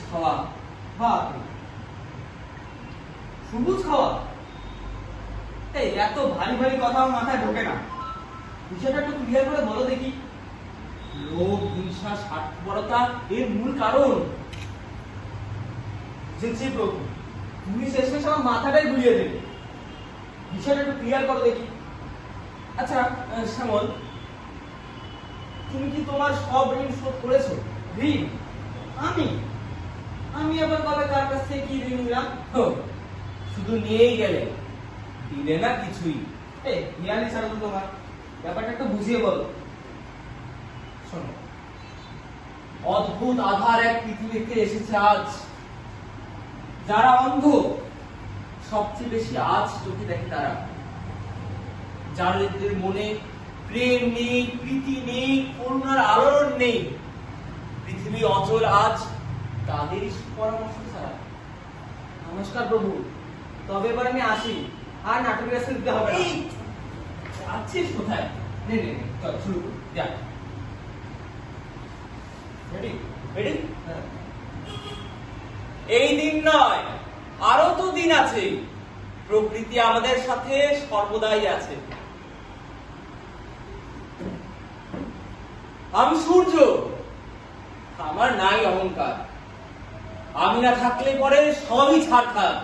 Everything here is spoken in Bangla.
খাওয়া। বাহ, সবুজ খাওয়া? এই এত ভারী ভারী কথা আমার মাথায় ঢোকে না। বিষয়টা একটু ক্লিয়ার করে বলো দেখি। লোভ, হিংসা, স্বার্থপরতা এর মূল কারণ। জি প্রভু, তুমি শেষমেশ আমার মাথাটাই ঘুরিয়ে দেবে। বিষয়টা একটু ক্লিয়ার করো দেখি। আচ্ছা শ্যামল, তুমি কি তোমার সব ঋণ শোধ করেছো? ঋণ? আমি আমি আবার কবে কার কাছ থেকে কি ঋণ নিলাম? শুধু নিয়েই গেলে, দিলে না কিছুই। এই হিয়ালি ছাড়ো তো তোমার, ব্যাপারটা একটু বুঝিয়ে বলো। শোনো, অদ্ভুত আধার এক পৃথিবীতে এসেছে আজ। যারা অন্ধ সবচেয়ে বেশি আজ চোখে দেখে তারা। যাদের মনে প্রেম নেই, প্রীতি নেই, করুণার আলোড়ন নেই, পৃথিবী অচল আজ তাদেরই পরামর্শ ছাড়া। নমস্কার প্রভু, তবে এবার আমি আসি, আর নাটকের কাছে দিতে হবে না। আছিস কোথায়? নে নে নে, চল শুরু করি, যা। Ready ready? এই দিন নয়, আরো তো দিন আছে। প্রকৃতি আমাদের সাথে সর্বদাই আছে। আমি সূর্য, আমার নাই অহংকার। আমি না থাকলে পরে সবই ছাড়খাড়।